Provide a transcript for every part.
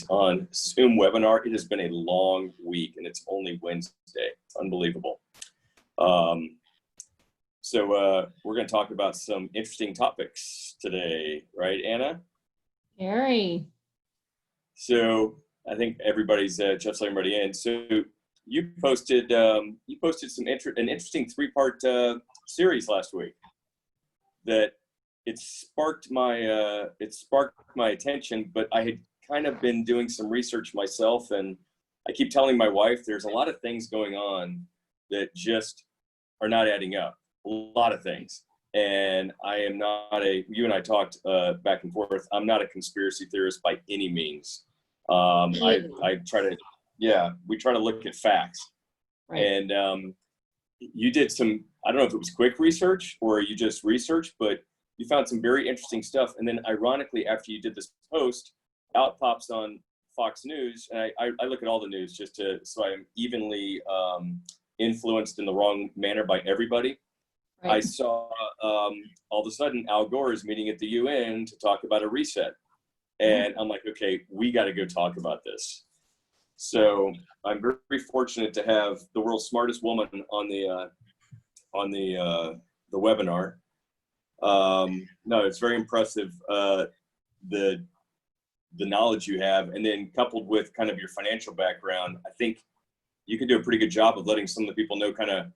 on Zoom webinar. It has been a long week and it's only Wednesday. It's unbelievable. So we're going to talk about some interesting topics today, right, Anna? Gary. So I think everybody's just letting everybody in. So you posted an interesting three-part series last week that it sparked my attention, but I had kind of been doing some research myself, and I keep telling my wife there's a lot of things going on that just are not adding up. A lot of things. And I am not you and I talked back and forth, I'm not a conspiracy theorist by any means. I try to, we try to look at facts. Right. And you did some, I don't know if it was quick research or you just researched, but you found some very interesting stuff. And then ironically, after you did this post, out pops on Fox News. And I look at all the news just so I'm evenly influenced in the wrong manner by everybody. Right. I saw all of a sudden Al Gore is meeting at the UN to talk about a reset. And I'm like, okay, we got to go talk about this. So I'm very fortunate to have the world's smartest woman on the webinar. No, it's very impressive, the knowledge you have, and then coupled with kind of your financial background, I think you can do a pretty good job of letting some of the people know kind of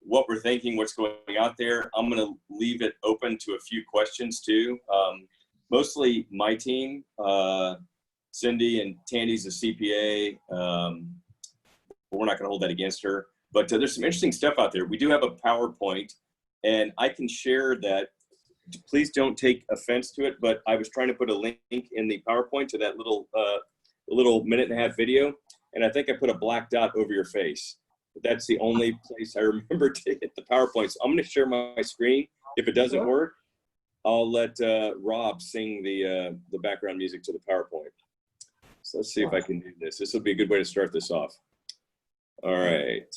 what we're thinking, what's going out there. I'm going to leave it open to a few questions too. Mostly my team, Cindy and Tandy's a CPA. We're not going to hold that against her, but there's some interesting stuff out there. We do have a PowerPoint, and I can share that. Please don't take offense to it, but I was trying to put a link in the PowerPoint to that little minute-and-a-half video, and I think I put a black dot over your face. But that's the only place I remember to hit the PowerPoint. So I'm going to share my screen. If it doesn't work, I'll let Rob sing the background music to the PowerPoint. So let's see if I can do this. This will be a good way to start this off. All right.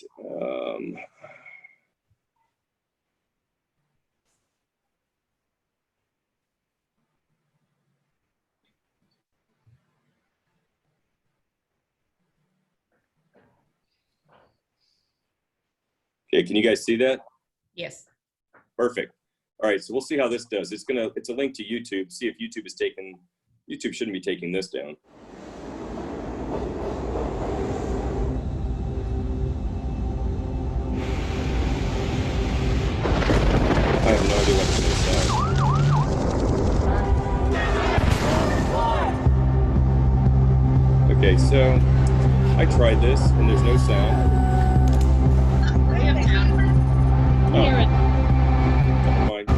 Okay, can you guys see that? Yes. Perfect. All right, so we'll see how this does. It's a link to YouTube. See if YouTube is YouTube shouldn't be taking this down. I have no idea what's going to sound. Okay, so I tried this and there's no sound. Oh. Hear it. Never mind.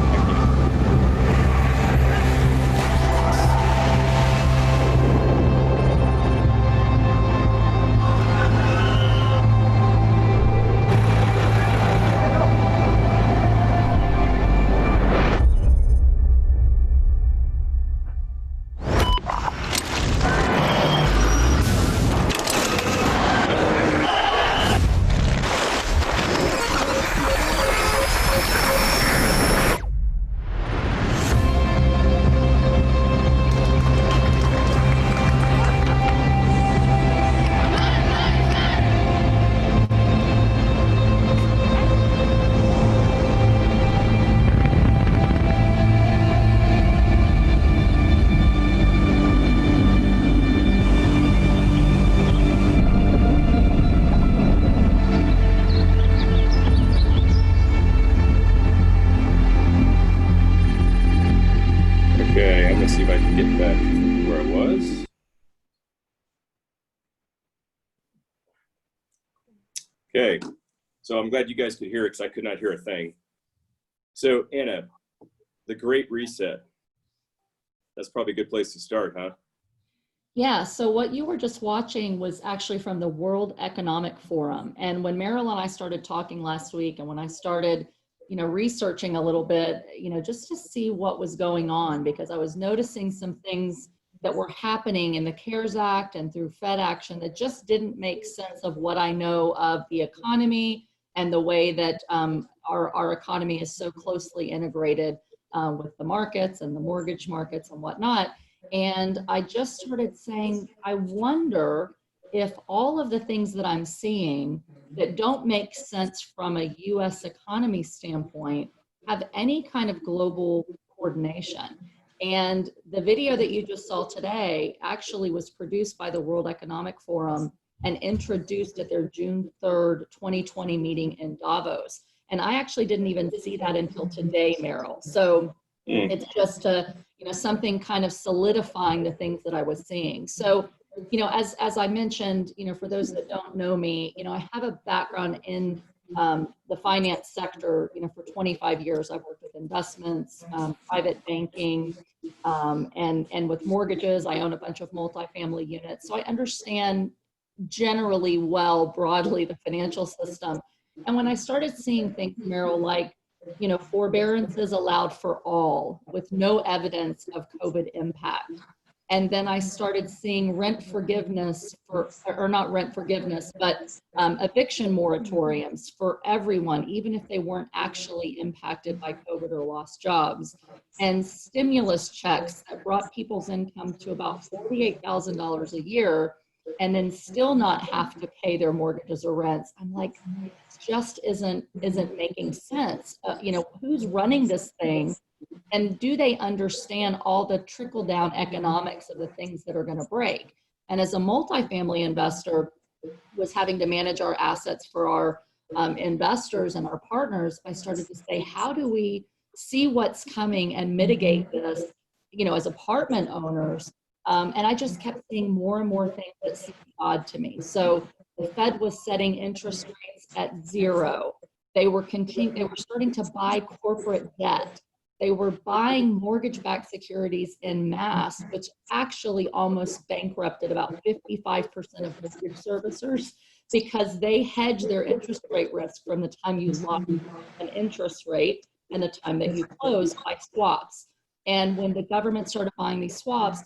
See if I can get back to where I was. Okay, so I'm glad you guys could hear it because I could not hear a thing. So Anna, the Great Reset. That's probably a good place to start, huh? Yeah, so what you were just watching was actually from the World Economic Forum. And when Merrill and I started talking last week, and when I started researching a little bit, just to see what was going on, because I was noticing some things that were happening in the CARES Act and through Fed action that just didn't make sense of what I know of the economy and the way that our economy is so closely integrated with the markets and the mortgage markets and whatnot. And I just started saying, I wonder if all of the things that I'm seeing that don't make sense from a US economy standpoint have any kind of global coordination. And the video that you just saw today actually was produced by the World Economic Forum and introduced at their June 3rd, 2020 meeting in Davos. And I actually didn't even see that until today, Merrill. So it's just something kind of solidifying the things that I was seeing. So, as I mentioned, for those that don't know me, I have a background in the finance sector. For 25 years, I've worked with investments, private banking, and with mortgages. I own a bunch of multifamily units. So I understand generally broadly, the financial system. And when I started seeing things, Merrill, like, forbearances allowed for all with no evidence of COVID impact. And then I started seeing rent forgiveness or not rent forgiveness, but eviction moratoriums for everyone, even if they weren't actually impacted by COVID or lost jobs, and stimulus checks that brought people's income to about $48,000 a year, and then still not have to pay their mortgages or rents. I'm like, this just isn't making sense. Who's running this thing? And do they understand all the trickle down economics of the things that are going to break? And as a multifamily investor, was having to manage our assets for our investors and our partners, I started to say, how do we see what's coming and mitigate this, as apartment owners? And I just kept seeing more and more things that seemed odd to me. So the Fed was setting interest rates at 0. They were starting to buy corporate debt. They were buying mortgage-backed securities en masse, which actually almost bankrupted about 55% of mortgage servicers because they hedge their interest rate risk from the time you lock an interest rate and the time that you close by swaps. And when the government started buying these swaps,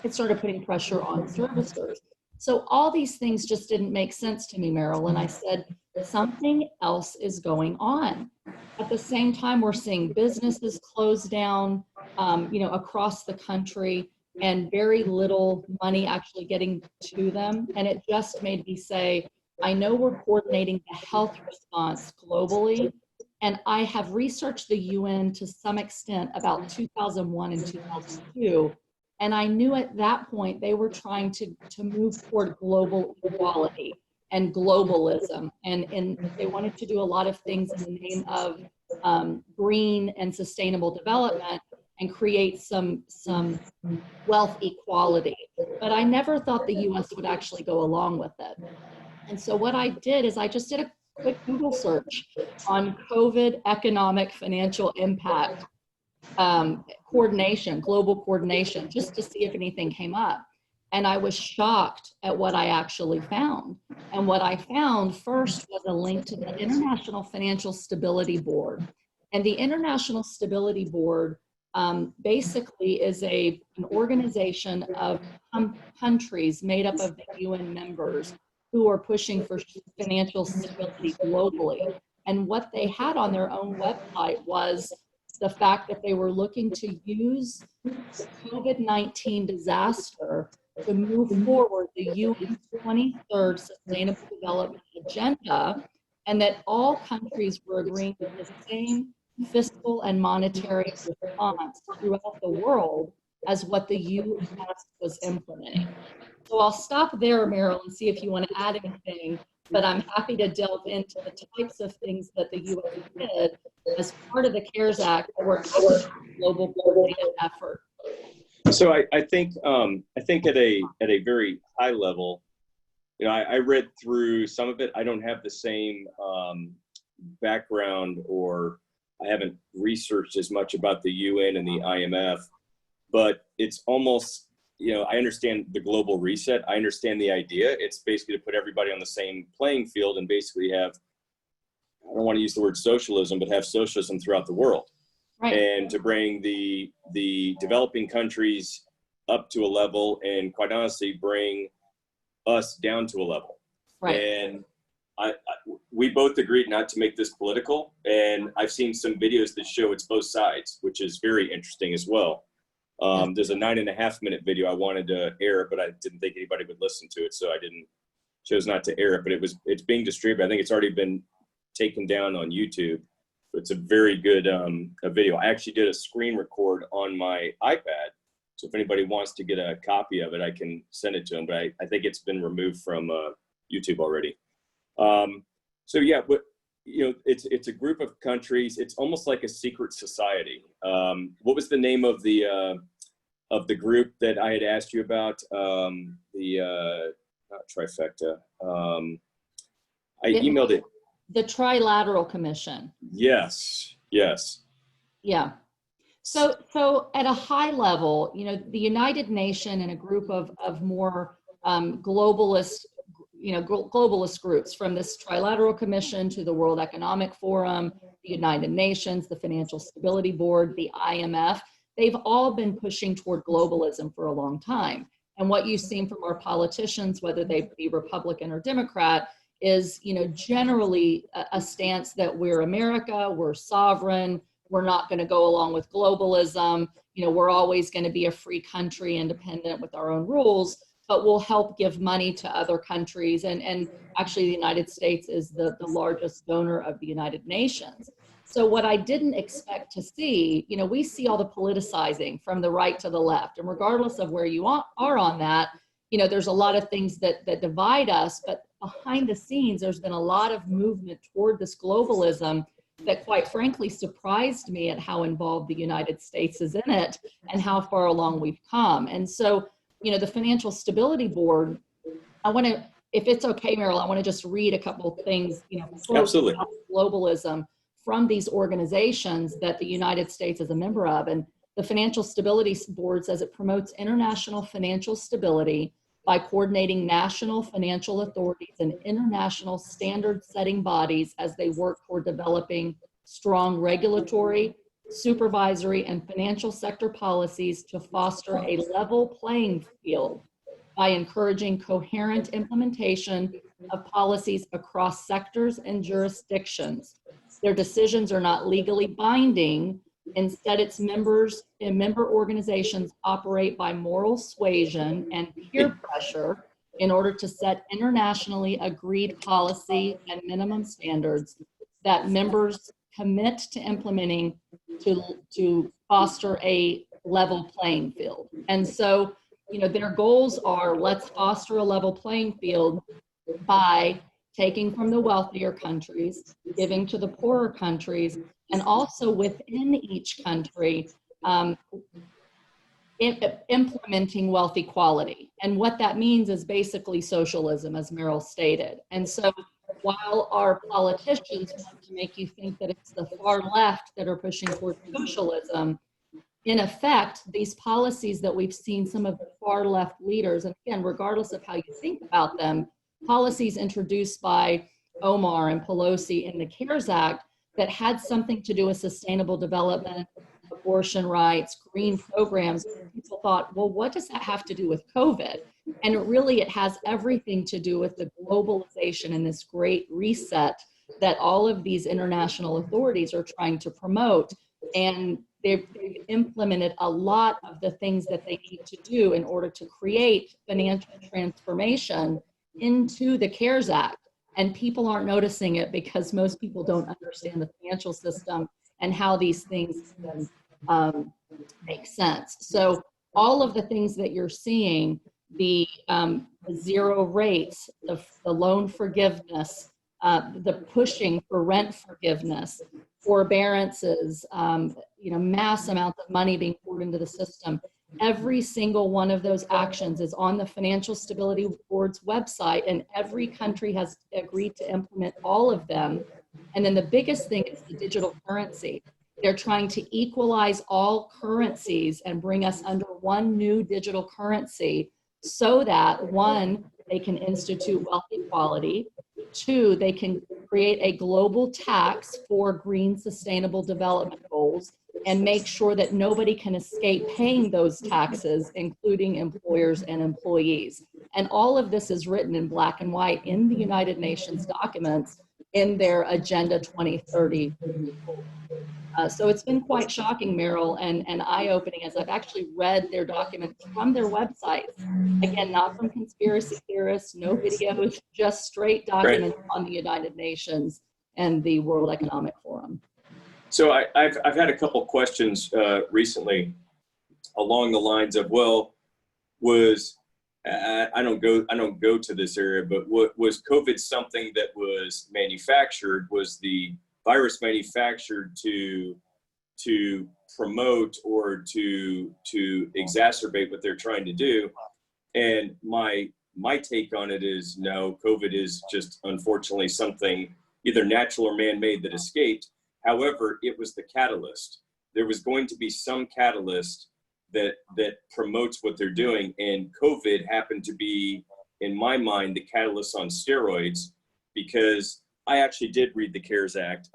it started putting pressure on servicers. So all these things just didn't make sense to me, Merrill. And I said, something else is going on. At the same time, we're seeing businesses close down, across the country, and very little money actually getting to them. And it just made me say, I know we're coordinating the health response globally, and I have researched the UN to some extent about 2001 and 2002. And I knew at that point they were trying to move toward global equality and globalism. And they wanted to do a lot of things in the name of green and sustainable development and create some wealth equality. But I never thought the US would actually go along with it. And so what I did is I just did a quick Google search on COVID economic financial impact coordination, global coordination, just to see if anything came up. And I was shocked at what I actually found. And what I found first was a link to the International Financial Stability Board. And the International Stability Board basically is an organization of countries made up of the UN members who are pushing for financial stability globally. And what they had on their own website was the fact that they were looking to use the COVID-19 disaster to move forward the UN's 23rd Sustainable Development Agenda, and that all countries were agreeing with the same fiscal and monetary response throughout the world as what the US was implementing. So I'll stop there, Merrill, and see if you want to add anything, but I'm happy to delve into the types of things that the US did as part of the CARES Act or global coordinated effort. So I think at a very high level, I read through some of it. I don't have the same background, or I haven't researched as much about the UN and the IMF, but it's almost, I understand the global reset. I understand the idea. It's basically to put everybody on the same playing field and basically have, I don't want to use the word socialism, but have socialism throughout the world. Right. And to bring the developing countries up to a level, and quite honestly, bring us down to a level. Right. And we both agreed not to make this political. And I've seen some videos that show it's both sides, which is very interesting as well. There's a 9.5-minute video I wanted to air, but I didn't think anybody would listen to it, so I chose not to air it. But it's being distributed. I think it's already been taken down on YouTube. It's a very good a video. I actually did a screen record on my iPad, so if anybody wants to get a copy of it, I can send it to them. But I think it's been removed from YouTube already. So yeah, but it's a group of countries. It's almost like a secret society. What was the name of the group that I had asked you about? Not trifecta. I emailed it. The Trilateral Commission. Yes. Yeah. So at a high level, the United Nations and a group of more globalist groups, from this Trilateral Commission to the World Economic Forum, the United Nations, the Financial Stability Board, the IMF, they've all been pushing toward globalism for a long time. And what you've seen from our politicians, whether they be Republican or Democrat, is, generally a stance that we're America, we're sovereign, we're not going to go along with globalism, we're always going to be a free country, independent with our own rules, but we'll help give money to other countries. And actually the United States is the largest donor of the United Nations. So what I didn't expect to see, we see all the politicizing from the right to the left, and regardless of where you are on that, there's a lot of things that divide us, but behind the scenes, there's been a lot of movement toward this globalism that, quite frankly, surprised me at how involved the United States is in it and how far along we've come. And so, the Financial Stability Board, I want to, if it's okay, Merrill, I want to just read a couple of things, Absolutely. About globalism from these organizations that the United States is a member of. And the Financial Stability Board says it promotes international financial stability by coordinating national financial authorities and international standard-setting bodies as they work toward developing strong regulatory, supervisory, and financial sector policies to foster a level playing field by encouraging coherent implementation of policies across sectors and jurisdictions. Their decisions are not legally binding. Instead, its members and member organizations operate by moral suasion and peer pressure in order to set internationally agreed policy and minimum standards that members commit to implementing to foster a level playing field. And so, their goals are, let's foster a level playing field by taking from the wealthier countries, giving to the poorer countries, and also within each country, implementing wealth equality. And what that means is basically socialism, as Merrill stated. And so while our politicians want to make you think that it's the far left that are pushing towards socialism, in effect, these policies that we've seen some of the far left leaders, and again, regardless of how you think about them, policies introduced by Omar and Pelosi in the CARES Act that had something to do with sustainable development, abortion rights, green programs, people thought, well, what does that have to do with COVID? And it has everything to do with the globalization and this great reset that all of these international authorities are trying to promote. And they've implemented a lot of the things that they need to do in order to create financial transformation into the CARES Act. And people aren't noticing it because most people don't understand the financial system and how these things can make sense. So all of the things that you're seeing, the zero rates, the loan forgiveness, the pushing for rent forgiveness, forbearances, mass amounts of money being poured into the system. Every single one of those actions is on the Financial Stability Board's website, and every country has agreed to implement all of them. And then the biggest thing is the digital currency. They're trying to equalize all currencies and bring us under one new digital currency so that, one, they can institute wealth equality, two, they can create a global tax for green sustainable development goals and make sure that nobody can escape paying those taxes, including employers and employees. And all of this is written in black and white in the United Nations documents in their Agenda 2030. So it's been quite shocking, Merrill, and eye-opening as I've actually read their documents from their websites. Again, not from conspiracy theorists, no videos, just straight Right. documents on the United Nations and the World Economic Forum. So I've had a couple questions recently along the lines of, well, was I don't go to this area, but was COVID something that was manufactured? Was the virus manufactured to promote or to exacerbate what they're trying to do? And my take on it is no, COVID is just unfortunately something either natural or man-made that escaped. However, it was the catalyst. There was going to be some catalyst that promotes what they're doing, and COVID happened to be, in my mind, the catalyst on steroids, because I actually did read the CARES Act.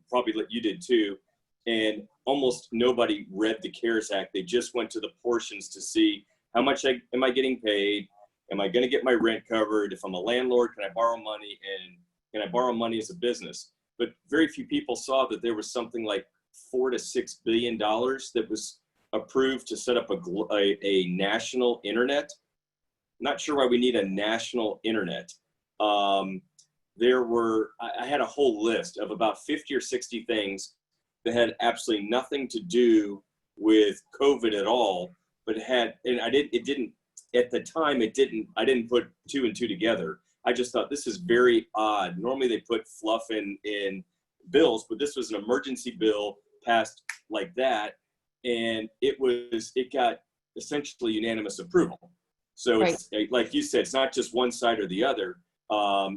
Probably you did too, and almost nobody read the CARES Act. They just went to the portions to see how much am I getting paid? Am I going to get my rent covered? If I'm a landlord, can I borrow money? And can I borrow money as a business? But very few people saw that there was something like $4 to $6 billion that was approved to set up a national internet. Not sure why we need a national internet. I had a whole list of about 50 or 60 things that had absolutely nothing to do with COVID at all, but I didn't put two and two together. I just thought this is very odd. Normally they put fluff in bills, but this was an emergency bill passed like that. And it got essentially unanimous approval. So Right. It's like you said, it's not just one side or the other.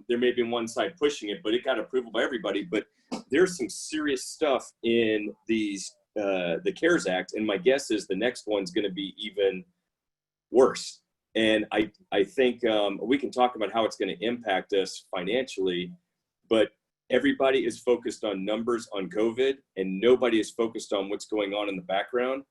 There may be one side pushing it, but it got approval by everybody. But there's some serious stuff in the CARES Act, and my guess is the next one's going to be even worse. And I think we can talk about how it's going to impact us financially, but everybody is focused on numbers on COVID, and nobody is focused on what's going on in the background.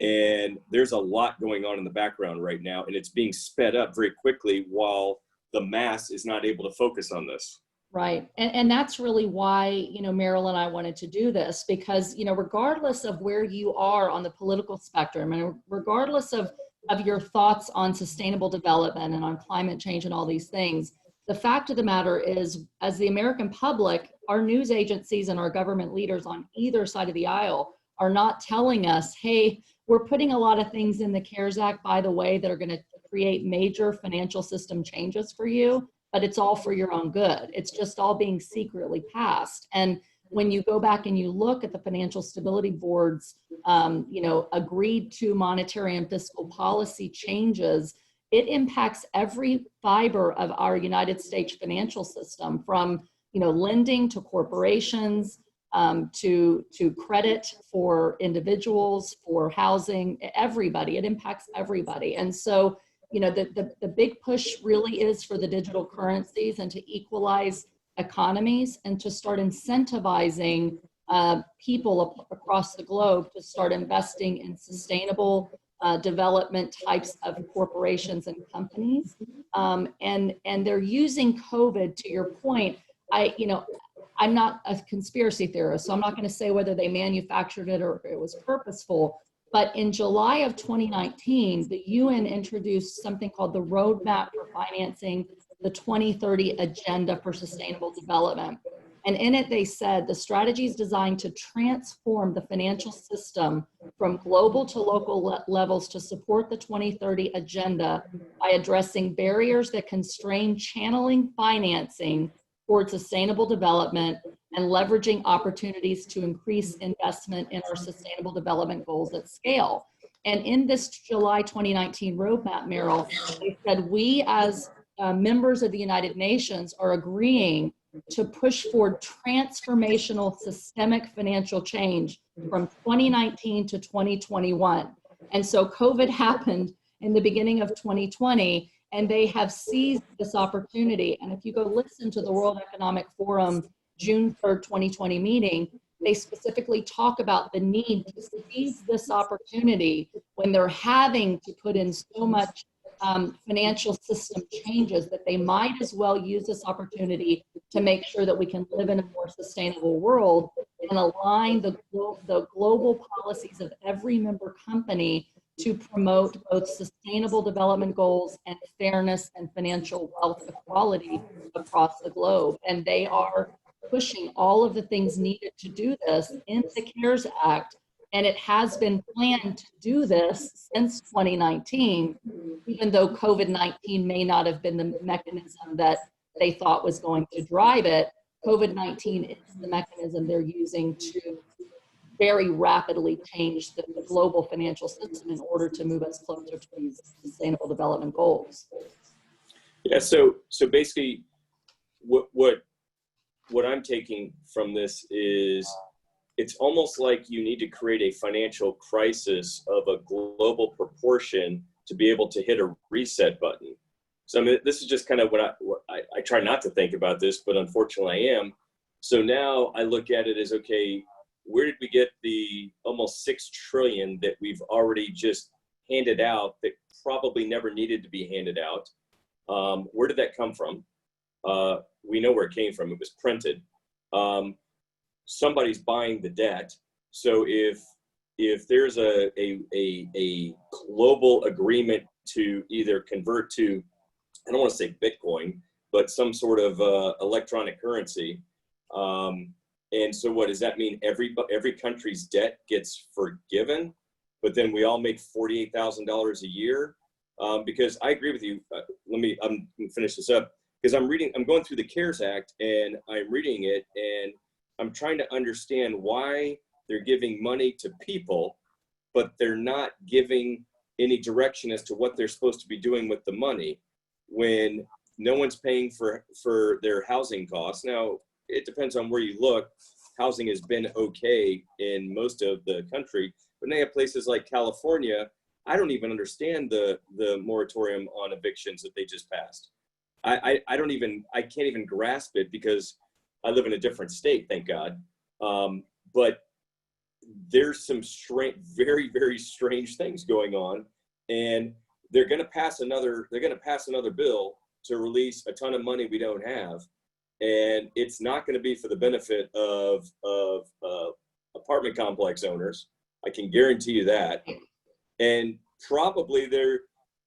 And there's a lot going on in the background right now, and it's being sped up very quickly while the mass is not able to focus on this. Right. And that's really why, Merrill and I wanted to do this, because, regardless of where you are on the political spectrum, and regardless of your thoughts on sustainable development and on climate change and all these things, the fact of the matter is, as the American public, our news agencies and our government leaders on either side of the aisle are not telling us, hey, we're putting a lot of things in the CARES Act, by the way, that are going to create major financial system changes for you, but it's all for your own good. It's just all being secretly passed. And when you go back and you look at the financial stability board's, agreed to monetary and fiscal policy changes, it impacts every fiber of our United States financial system, from lending to corporations, to credit for individuals, for housing, everybody. It impacts everybody. And so, the big push really is for the digital currencies and to equalize economies and to start incentivizing people across the globe to start investing in sustainable development types of corporations and companies. And they're using COVID, to your point. I'm not a conspiracy theorist, so I'm not going to say whether they manufactured it or it was purposeful. But in July of 2019, the UN introduced something called the Roadmap for Financing the 2030 Agenda for Sustainable Development. And in it, they said the strategy is designed to transform the financial system from global to local levels to support the 2030 Agenda by addressing barriers that constrain channeling financing toward sustainable development and leveraging opportunities to increase investment in our sustainable development goals at scale. And in this July 2019 roadmap, Merrill, they said we as members of the United Nations are agreeing to push for transformational systemic financial change from 2019 to 2021. And so COVID happened in the beginning of 2020, and they have seized this opportunity. And if you go listen to the World Economic Forum June 3rd, 2020 meeting, they specifically talk about the need to seize this opportunity when they're having to put in so much financial system changes that they might as well use this opportunity to make sure that we can live in a more sustainable world. and align the global policies of every member company to promote both sustainable development goals and fairness and financial wealth equality across the globe. And they are pushing all of the things needed to do this in the CARES Act. And it has been planned to do this since 2019, even though COVID-19 may not have been the mechanism that they thought was going to drive it. COVID-19 is the mechanism they're using to very rapidly change the global financial system in order to move us closer to these sustainable development goals. Yeah, so basically what I'm taking from this is it's almost like you need to create a financial crisis of a global proportion to be able to hit a reset button. So I mean, this is just kind of what I try not to think about this, but unfortunately I am. So now I look at it as, okay, where did we get the almost 6 trillion that we've already just handed out that probably never needed to be handed out? Where did that come from? We know where it came from. It was printed. Somebody's buying the debt. So if there's a global agreement to either convert to, I don't want to say Bitcoin, but some sort of electronic currency. And so what does that mean? Every country's debt gets forgiven, but then we all make $48,000 a year? Because I agree with you. I'm going to finish this up because I'm going through the CARES Act and I'm reading it and I'm trying to understand why they're giving money to people, but they're not giving any direction as to what they're supposed to be doing with the money when no one's paying for their housing costs. Now, it depends on where you look. Housing has been okay in most of the country, but they have places like California. I don't even understand the moratorium on evictions that they just passed. I can't even grasp it because I live in a different state, thank God. But there's some very, very strange things going on, and they're going to pass another bill to release a ton of money we don't have. And it's not going to be for the benefit of apartment complex owners. I can guarantee you that. And probably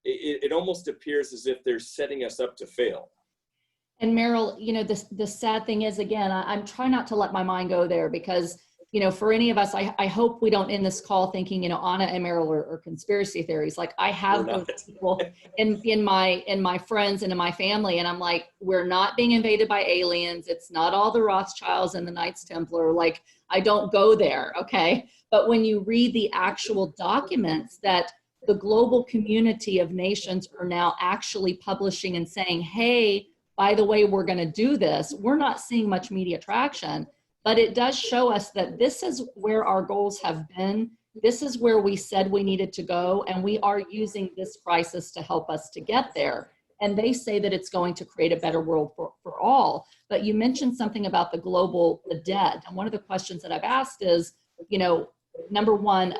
it almost appears as if they're setting us up to fail. And Merrill, the sad thing is, again, I'm trying not to let my mind go there because, for any of us, I hope we don't end this call thinking, Anna and Merrill are conspiracy theories. Like I have those people in my friends and in my family, and I'm like, we're not being invaded by aliens. It's not all the Rothschilds and the Knights Templar. Like I don't go there, okay? But when you read the actual documents that the global community of nations are now actually publishing and saying, hey, by the way, we're going to do this, we're not seeing much media traction. But it does show us that this is where our goals have been. This is where we said we needed to go. And we are using this crisis to help us to get there. And they say that it's going to create a better world for all. But you mentioned something about the debt. And one of the questions that I've asked is, number one,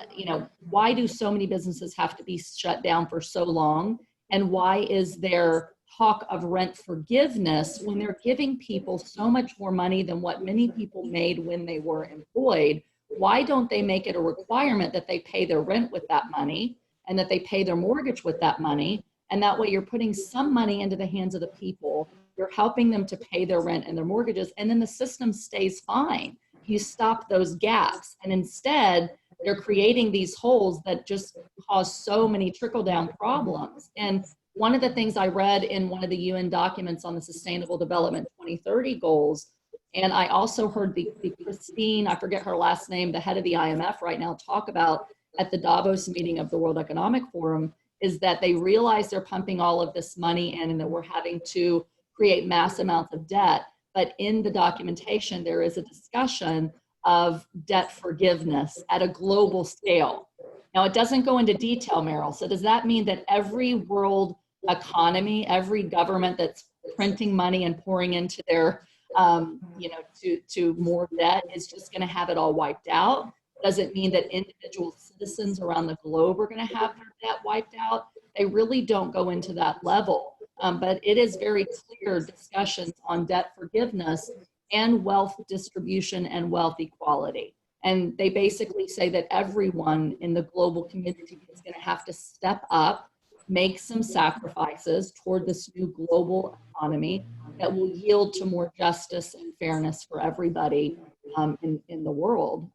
why do so many businesses have to be shut down for so long? And why is there talk of rent forgiveness when they're giving people so much more money than what many people made when they were employed? Why don't they make it a requirement that they pay their rent with that money and that they pay their mortgage with that money? And that way you're putting some money into the hands of the people, you're helping them to pay their rent and their mortgages, and then the system stays fine. You stop those gaps. And instead, they're creating these holes that just cause so many trickle-down problems. And one of the things I read in one of the UN documents on the Sustainable Development 2030 goals, and I also heard the Christine, I forget her last name, the head of the IMF right now, talk about at the Davos meeting of the World Economic Forum, is that they realize they're pumping all of this money in and that we're having to create mass amounts of debt. But in the documentation, there is a discussion of debt forgiveness at a global scale. Now, it doesn't go into detail, Merrill. So does that mean that every world economy, every government that's printing money and pouring into their, to more debt is just going to have it all wiped out? Does it mean that individual citizens around the globe are going to have their debt wiped out? They really don't go into that level. But it is very clear discussions on debt forgiveness. and wealth distribution and wealth equality. And they basically say that everyone in the global community is going to have to step up, make some sacrifices toward this new global economy that will yield to more justice and fairness for everybody in the world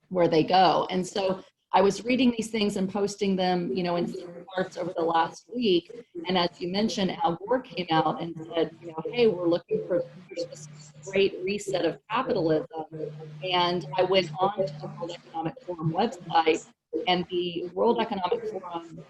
where they go. And so I was reading these things and posting them, you know, in different parts over the last week. And as you mentioned, Al Gore came out and said, you know, hey, we're looking for this great reset of capitalism. And I went on to the World Economic Forum website, and the World Economic Forum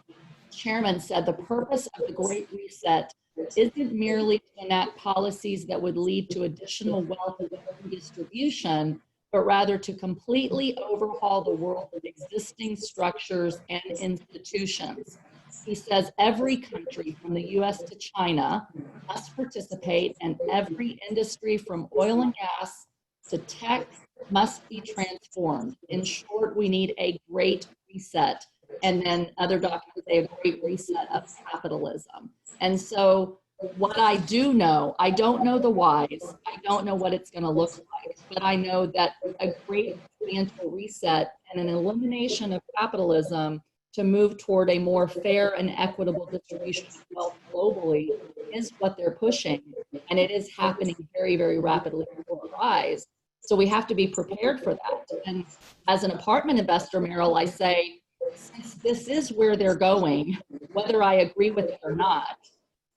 chairman said the purpose of the Great Reset isn't merely to enact policies that would lead to additional wealth redistribution, but rather to completely overhaul the world's existing structures and institutions. He says every country from the US to China must participate, and every industry from oil and gas to tech must be transformed. In short, we need a great reset. And then other documents say a great reset of capitalism. And so what I do know, I don't know the whys, I don't know what it's going to look like, but I know that a great financial reset and an elimination of capitalism to move toward a more fair and equitable distribution of wealth globally is what they're pushing. And it is happening very, very rapidly before our eyes. So we have to be prepared for that. And as an apartment investor, Merrill, I say, since this is where they're going, whether I agree with it or not,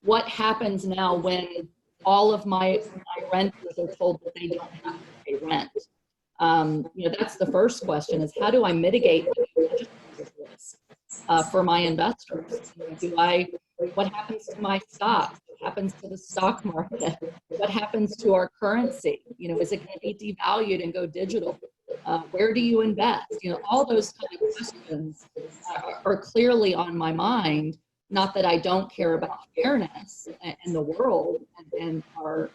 what happens now when all of my renters are told that they don't have to pay rent? You know, that's the first question: is how do I mitigate the risk for my investors? What happens to my stock? What happens to the stock market? What happens to our currency? You know, is it going to be devalued and go digital? Where do you invest? You know, all those kind of questions are clearly on my mind. Not that I don't care about fairness in the world and our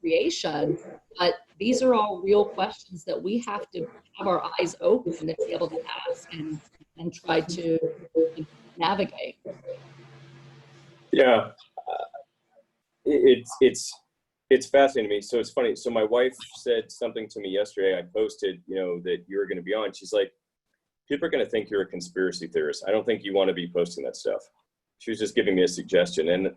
creation, but these are all real questions that we have to have our eyes open to be able to ask and try to navigate. Yeah, it's fascinating to me. So it's funny. So my wife said something to me yesterday. I posted, you know, that you were going to be on. She's like, people are going to think you're a conspiracy theorist. I don't think you want to be posting that stuff. She was just giving me a suggestion. And,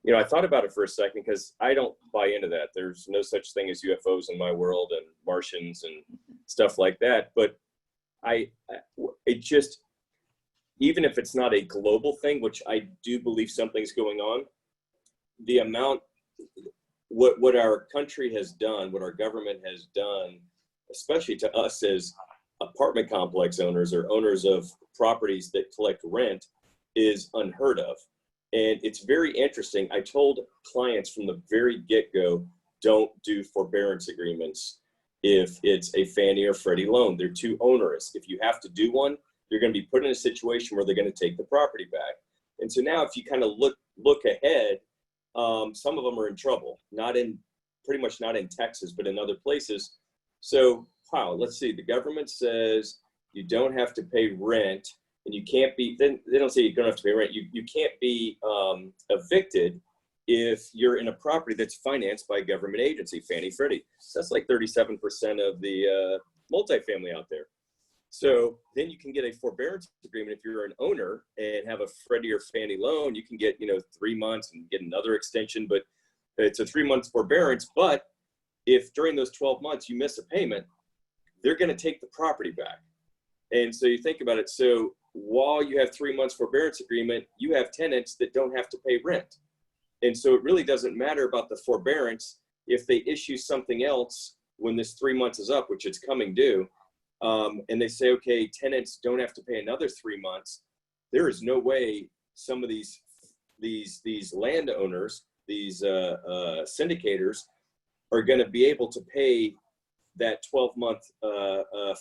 you know, I thought about it for a second because I don't buy into that. There's no such thing as UFOs in my world and Martians and stuff like that. But it just, even if it's not a global thing, which I do believe something's going on, the amount, what our country has done, what our government has done, especially to us as apartment complex owners or owners of properties that collect rent, is unheard of. And it's very interesting. I told clients from the very get-go, don't do forbearance agreements if it's a Fannie or Freddie loan. They're too onerous. If you have to do one, you're going to be put in a situation where they're going to take the property back. And so now if you kind of look ahead, some of them are in trouble, pretty much not in Texas, but in other places. So, wow, let's see, the government says you don't have to pay rent, and you can't be, then they don't say you don't have to pay rent, you can't be evicted if you're in a property that's financed by a government agency, Fannie, Freddie. So that's like 37% of the multifamily out there. So then you can get a forbearance agreement if you're an owner and have a Freddie or Fannie loan. You can get, 3 months and get another extension, but it's a 3-month forbearance. But if during those 12 months you miss a payment, they're going to take the property back. And so you think about it. So while you have 3 months forbearance agreement, you have tenants that don't have to pay rent. And so it really doesn't matter about the forbearance if they issue something else when this 3 months is up, which it's coming due. And they say, okay, tenants don't have to pay another 3 months. There is no way some of these landowners, these syndicators, are going to be able to pay that 12-month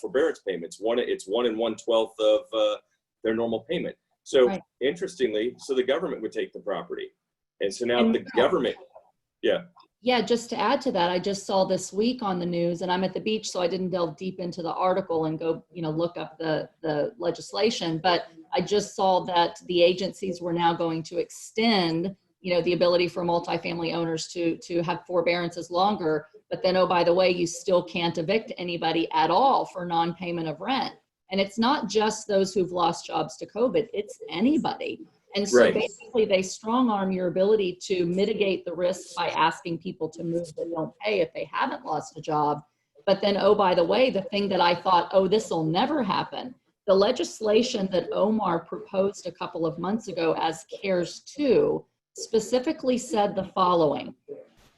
forbearance payments. It's 1 1/12 of their normal payment. So right. Interestingly, so the government would take the property, and so now the government, yeah. Yeah, just to add to that, I just saw this week on the news, and I'm at the beach, so I didn't delve deep into the article and go, look up the legislation. But I just saw that the agencies were now going to extend, the ability for multifamily owners to have forbearances longer But then, oh, by the way, you still can't evict anybody at all for non-payment of rent. And it's not just those who've lost jobs to COVID, it's anybody. And so Right. basically they strong arm your ability to mitigate the risk by asking people to move that don't pay if they haven't lost a job. But then, oh, by the way, the thing that I thought, oh, this will never happen. The legislation that Omar proposed a couple of months ago as CARES 2 specifically said the following: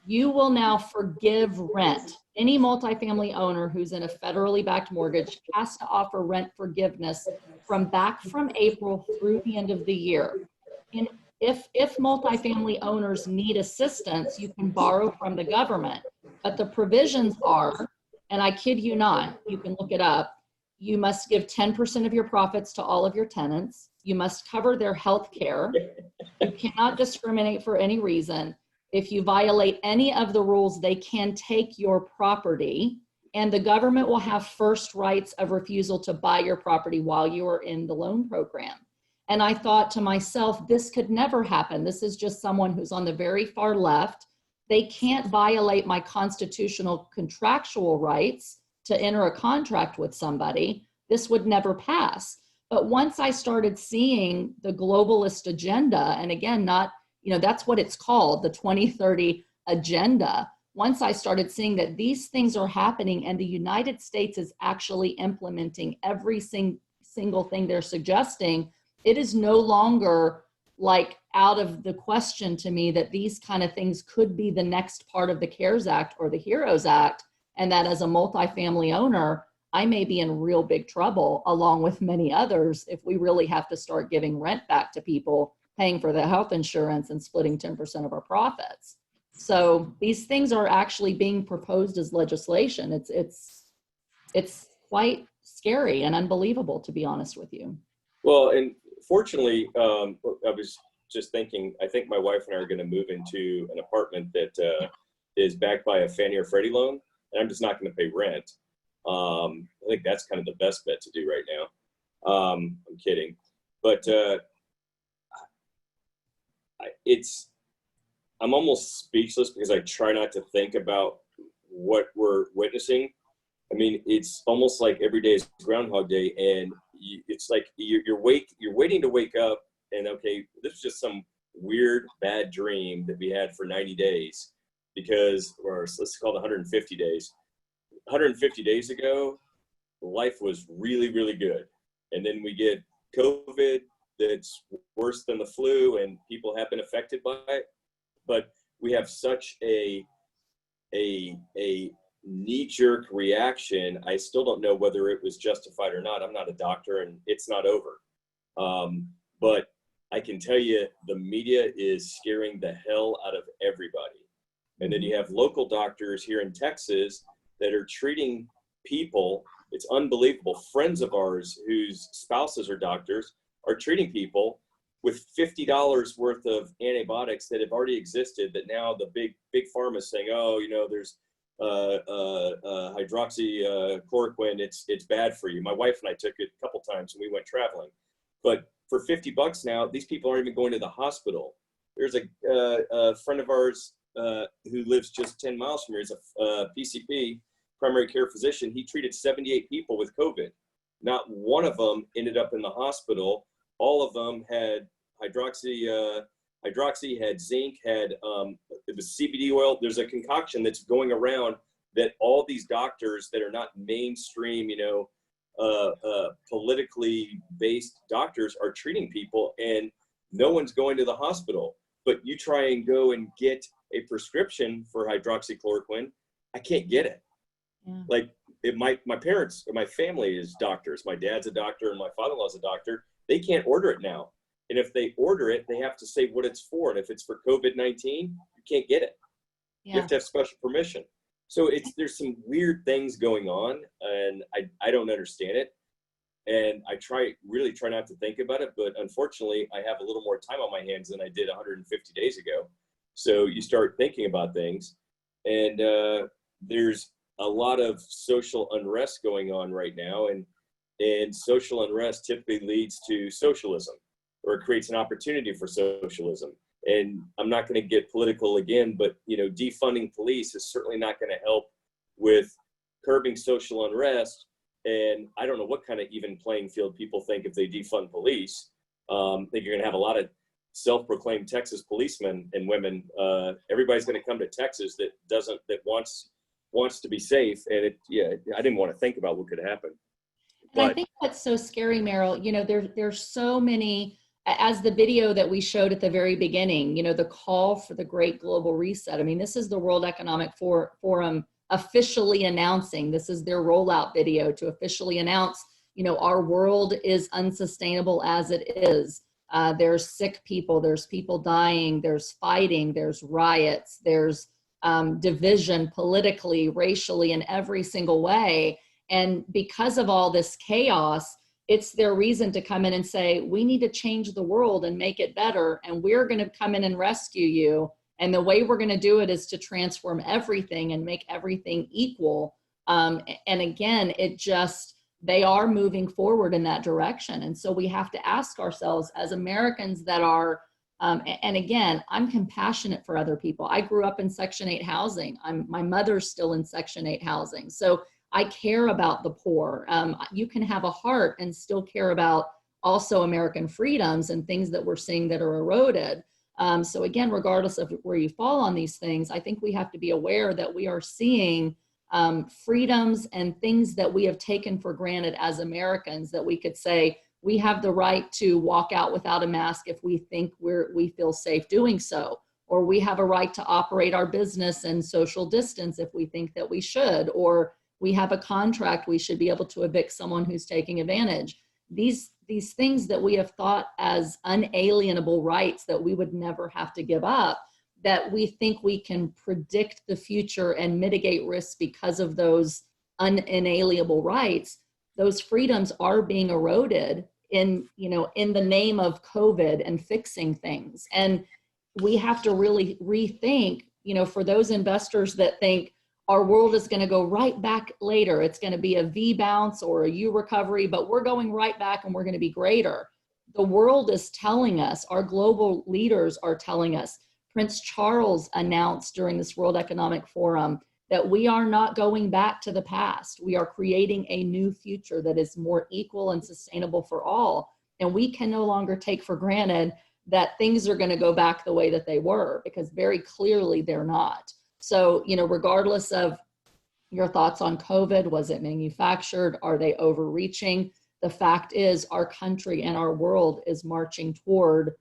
you will now forgive rent. Any multifamily owner who's in a federally backed mortgage has to offer rent forgiveness from April through the end of the year. And if multifamily owners need assistance, you can borrow from the government. But the provisions are, and I kid you not, you can look it up, you must give 10% of your profits to all of your tenants. You must cover their health care. You cannot discriminate for any reason. If you violate any of the rules, they can take your property, and the government will have first rights of refusal to buy your property while you are in the loan program. And I thought to myself, this could never happen. This is just someone who's on the very far left. They can't violate my constitutional contractual rights to enter a contract with somebody. This would never pass. But once I started seeing the globalist agenda, and again, not, that's what it's called, the 2030 agenda. Once I started seeing that these things are happening and the United States is actually implementing every single thing they're suggesting, it is no longer like out of the question to me that these kind of things could be the next part of the CARES Act or the HEROES Act, and that as a multifamily owner, I may be in real big trouble along with many others if we really have to start giving rent back to people, paying for their health insurance and splitting 10% of our profits. So these things are actually being proposed as legislation. It's quite scary and unbelievable, to be honest with you. Well, and fortunately, I was just thinking, I think my wife and I are going to move into an apartment that is backed by a Fannie or Freddie loan, and I'm just not going to pay rent. I think that's kind of the best bet to do right now. I'm kidding, but I'm almost speechless because I try not to think about what we're witnessing. I mean, it's almost like every day is Groundhog Day, and it's like you're waiting to wake up, and okay, this is just some weird bad dream that we had for 90 days, or let's call it 150 days. 150 days ago, life was really, really good, and then we get COVID that's worse than the flu, and people have been affected by it. But we have such a knee-jerk reaction. I still don't know whether it was justified or not. I'm not a doctor, and it's not over. But I can tell you the media is scaring the hell out of everybody. And then you have local doctors here in Texas that are treating people. It's unbelievable. Friends of ours whose spouses are doctors are treating people with $50 worth of antibiotics that have already existed, that now the big pharma is saying, oh, there's hydroxychloroquine, it's bad for you. My wife and I took it a couple times when we went traveling. But for $50 now, these people aren't even going to the hospital. There's a friend of ours who lives just 10 miles from here. He's a PCP, primary care physician. He treated 78 people with COVID. Not one of them ended up in the hospital. All of them had hydroxy, had zinc, had it was CBD oil. There's a concoction that's going around that all these doctors that are not mainstream, politically based doctors are treating people, and no one's going to the hospital. But you try and go and get a prescription for hydroxychloroquine, I can't get it. Yeah. Like my parents or my family is doctors. My dad's a doctor and my father-in-law's a doctor. They can't order it now. And if they order it, they have to say what it's for. And if it's for COVID-19, you can't get it. Yeah. You have to have special permission. So there's some weird things going on, and I don't understand it. And I really try not to think about it, but unfortunately I have a little more time on my hands than I did 150 days ago. So you start thinking about things, and there's a lot of social unrest going on right now, and social unrest typically leads to socialism, or it creates an opportunity for socialism. and I'm not going to get political again, but, you know, defunding police is certainly not going to help with curbing social unrest. And I don't know what kind of even playing field people think if they defund police. I think you're going to have a lot of self-proclaimed Texas policemen and women. Everybody's going to come to Texas that wants to be safe. And I didn't want to think about what could happen. And I think what's so scary, Merrill, you know, there's so many, as the video that we showed at the very beginning, you know, the call for the great global reset. I mean, this is the World Economic Forum officially announcing, this is their rollout video to officially announce, you know, our world is unsustainable as it is. There's sick people, there's people dying, there's fighting, there's riots, there's division politically, racially, in every single way. And because of all this chaos, it's their reason to come in and say, we need to change the world and make it better. And we're going to come in and rescue you. And the way we're going to do it is to transform everything and make everything equal. And again, they are moving forward in that direction. And so we have to ask ourselves as Americans that are, and again, I'm compassionate for other people. I grew up in Section 8 housing. My mother's still in Section 8 housing. So I care about the poor. You can have a heart and still care about also American freedoms and things that we're seeing that are eroded. So again, regardless of where you fall on these things, I think we have to be aware that we are seeing freedoms and things that we have taken for granted as Americans, that we could say we have the right to walk out without a mask if we think we feel safe doing so, or we have a right to operate our business and social distance if we think that we should, or we have a contract, we should be able to evict someone who's taking advantage. These things that we have thought as unalienable rights that we would never have to give up, that we think we can predict the future and mitigate risks because of those unalienable rights, those freedoms are being eroded in the name of COVID and fixing things. And we have to really rethink, for those investors that think our world is going to go right back later, it's going to be a V bounce or a U recovery, but we're going right back and we're going to be greater. The world is telling us, our global leaders are telling us. Prince Charles announced during this World Economic Forum that we are not going back to the past. We are creating a new future that is more equal and sustainable for all. And we can no longer take for granted that things are going to go back the way that they were, because very clearly they're not. So, regardless of your thoughts on COVID, was it manufactured? Are they overreaching? The fact is our country and our world is marching toward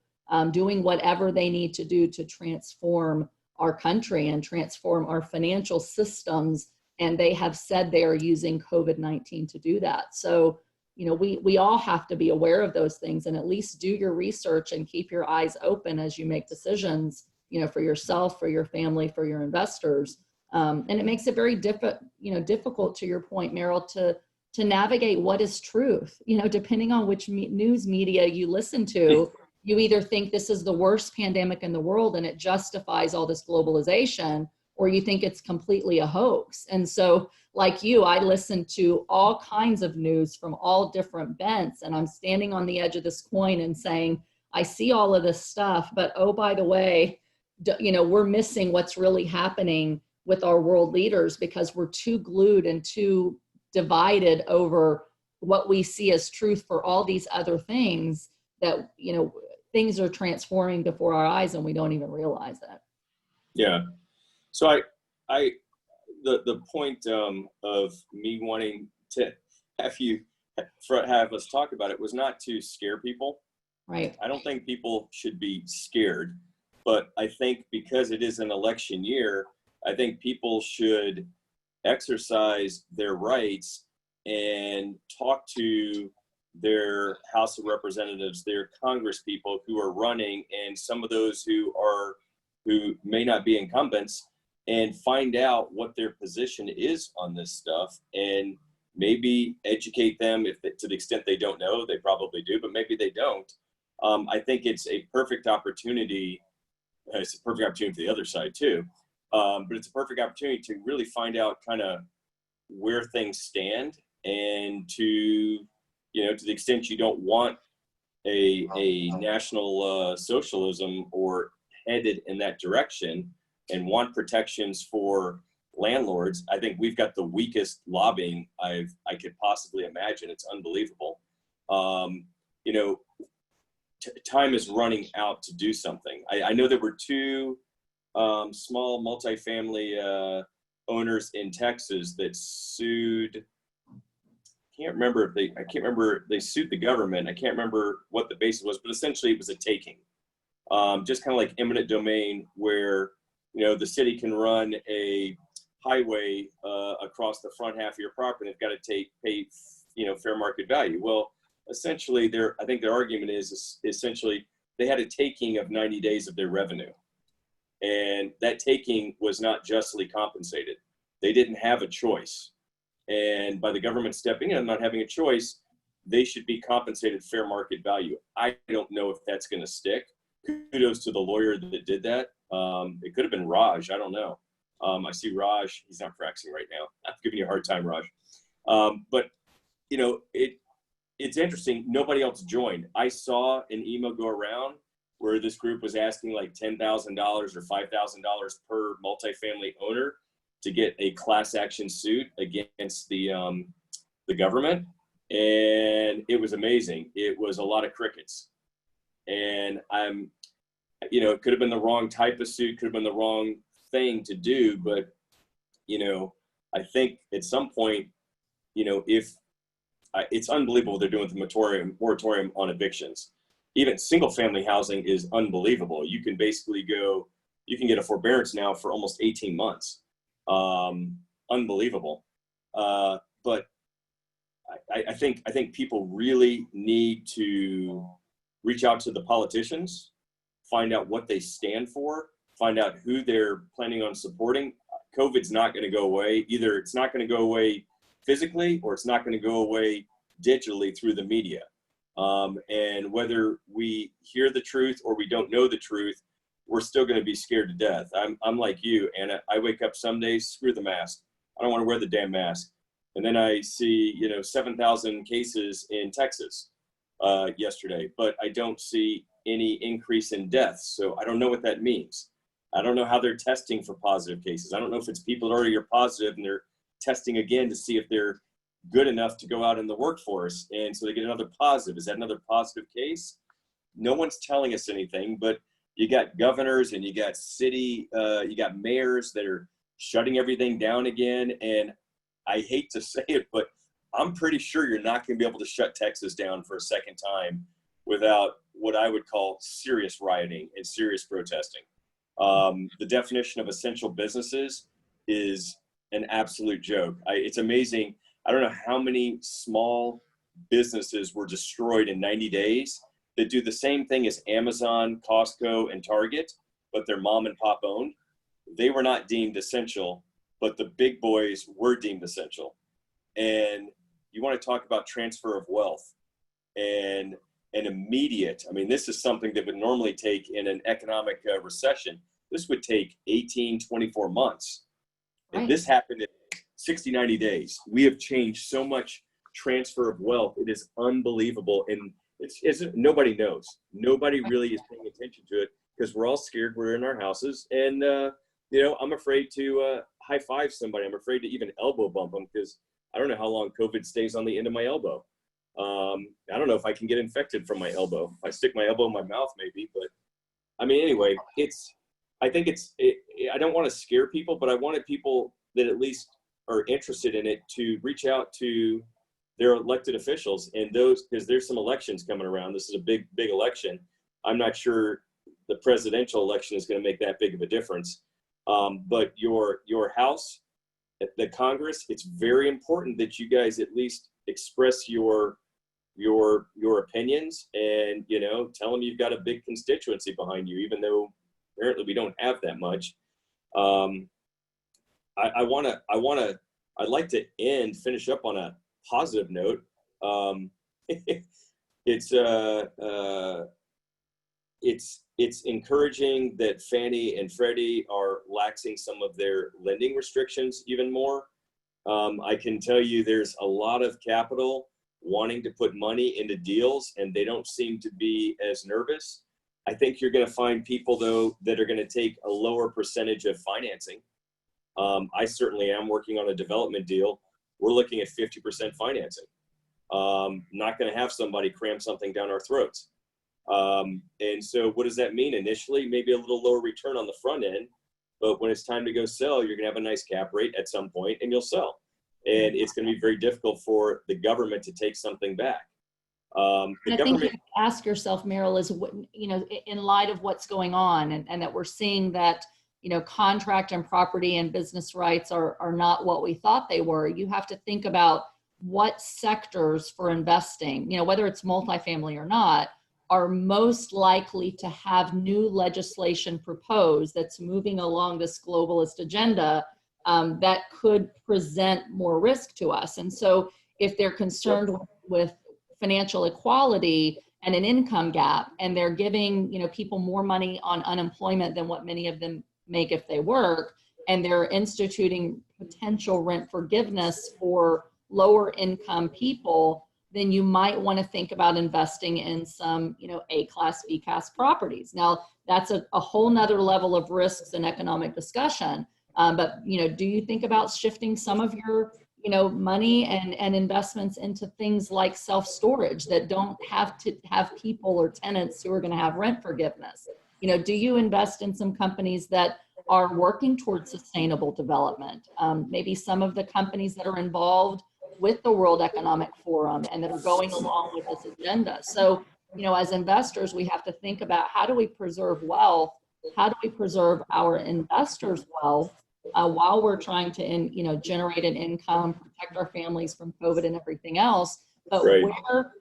doing whatever they need to do to transform our country and transform our financial systems. And they have said they are using COVID-19 to do that. So, we all have to be aware of those things and at least do your research and keep your eyes open as you make decisions, for yourself, for your family, for your investors. And it makes it very difficult, to your point, Merrill, to navigate what is truth. Depending on which news media you listen to, you either think this is the worst pandemic in the world and it justifies all this globalization, or you think it's completely a hoax. And so, like you, I listen to all kinds of news from all different bents, and I'm standing on the edge of this coin and saying, I see all of this stuff, but oh, by the way, we're missing what's really happening with our world leaders because we're too glued and too divided over what we see as truth for all these other things that, things are transforming before our eyes and we don't even realize that. Yeah. So the point of me wanting to have us talk about it was not to scare people. Right. I don't think people should be scared, but I think because it is an election year, I think people should exercise their rights and talk to their House of Representatives, their Congress people who are running, and some of those who may not be incumbents, and find out what their position is on this stuff, and maybe educate them to the extent they don't know. They probably do, but maybe they don't. I think it's a perfect opportunity. It's a perfect opportunity for the other side too, but it's a perfect opportunity to really find out kind of where things stand, and to the extent you don't want a national socialism or headed in that direction and want protections for landlords, I think we've got the weakest lobbying I could possibly imagine. It's unbelievable. You know, time is running out to do something. I know there were two small multifamily owners in Texas that sued. I can't remember they sued the government. I can't remember what the basis was, but essentially it was a taking. Just kind of like eminent domain, where, you know, the city can run a highway across the front half of your property. They've got to pay, you know, fair market value. Well, essentially, I think their argument is essentially they had a taking of 90 days of their revenue, and that taking was not justly compensated. They didn't have a choice, and by the government stepping in and not having a choice, they should be compensated fair market value. I don't know if that's going to stick. Kudos to the lawyer that did that. It could have been Raj. I don't know. I see Raj. He's not practicing right now. I'm giving you a hard time, Raj. But, you know, it's interesting. Nobody else joined. I saw an email go around where this group was asking like $10,000 or $5,000 per multifamily owner to get a class action suit against the government. And it was amazing. It was a lot of crickets. And you know, it could have been the wrong type of suit, could have been the wrong thing to do. But, you know, I think at some point, you know, if it's unbelievable what they're doing with the moratorium on evictions. Even single family housing is unbelievable. You can basically you can get a forbearance now for almost 18 months. Unbelievable. But I think people really need to reach out to the politicians, find out what they stand for, find out who they're planning on supporting. COVID's not going to go away. Either it's not going to go away physically, or it's not going to go away digitally through the media. And whether we hear the truth or we don't know the truth, we're still going to be scared to death. I'm like you, Anna. I wake up some days, screw the mask. I don't want to wear the damn mask. And then I see, you know, 7,000 cases in Texas yesterday, but I don't see any increase in deaths. So I don't know what that means. I don't know how they're testing for positive cases. I don't know if it's people that already are positive and they're testing again to see if they're good enough to go out in the workforce, and so they get another positive. Is that another positive case? No one's telling us anything, but you got governors and you got you got mayors that are shutting everything down again. And I hate to say it, but I'm pretty sure you're not going to be able to shut Texas down for a second time without what I would call serious rioting and serious protesting. The definition of essential businesses is an absolute joke. It's amazing. I don't know how many small businesses were destroyed in 90 days that do the same thing as Amazon, Costco, and Target, but they're mom and pop owned. They were not deemed essential, but the big boys were deemed essential. And you want to talk about transfer of wealth and an immediate, I mean, this is something that would normally take in an economic recession. This would take 18, 24 months. Right. If this happened in 60, 90 days, we have changed so much transfer of wealth. It is unbelievable. And it's nobody knows. Nobody really is paying attention to it because we're all scared. We're in our houses. And, you know, I'm afraid to high five somebody. I'm afraid to even elbow bump them because I don't know how long COVID stays on the end of my elbow. I don't know if I can get infected from my elbow. If I stick my elbow in my mouth, maybe. But I mean, anyway, I don't want to scare people, but I wanted people that at least are interested in it to reach out to their elected officials and those, because there's some elections coming around. This is a big, big election. I'm not sure the presidential election is going to make that big of a difference. But your House, the Congress, it's very important that you guys at least express your opinions and, you know, tell them you've got a big constituency behind you, even though apparently we don't have that much. I'd like to finish up on a positive note. It's encouraging that Fannie and Freddie are laxing some of their lending restrictions even more. I can tell you there's a lot of capital wanting to put money into deals, and they don't seem to be as nervous. I think you're going to find people, though, that are going to take a lower percentage of financing. I certainly am working on a development deal. We're looking at 50% financing. Not going to have somebody cram something down our throats. And so what does that mean? Initially, maybe a little lower return on the front end, but when it's time to go sell, you're going to have a nice cap rate at some point and you'll sell. And it's going to be very difficult for the government to take something back. I think you ask yourself, Merrill, is what, in light of what's going on and that we're seeing that, contract and property and business rights are not what we thought they were. You have to think about what sectors for investing, whether it's multifamily or not, are most likely to have new legislation proposed that's moving along this globalist agenda that could present more risk to us. And so if they're concerned with financial equality and an income gap, and they're giving people more money on unemployment than what many of them make if they work, and they're instituting potential rent forgiveness for lower income people, then you might want to think about investing in some A-class, B-class properties. Now that's a whole nother level of risks and economic discussion, but do you think about shifting some of your money and investments into things like self-storage that don't have to have people or tenants who are going to have rent forgiveness? Do you invest in some companies that are working towards sustainable development? Maybe some of the companies that are involved with the World Economic Forum and that are going along with this agenda. So, as investors, we have to think about how do we preserve wealth? How do we preserve our investors' wealth while we're trying to, generate an income, protect our families from COVID and everything else? But right.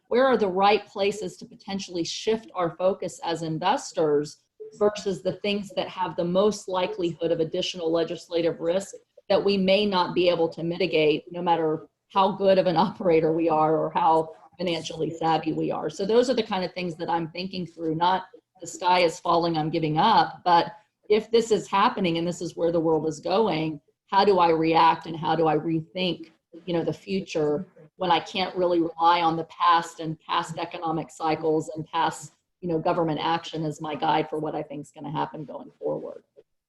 where are the right places to potentially shift our focus as investors versus the things that have the most likelihood of additional legislative risk that we may not be able to mitigate, no matter how good of an operator we are or how financially savvy we are? So those are the kind of things that I'm thinking through, not the sky is falling, I'm giving up, but if this is happening and this is where the world is going, how do I react and how do I rethink, the future when I can't really rely on the past and past economic cycles and past, government action as my guide for what I think is going to happen going forward?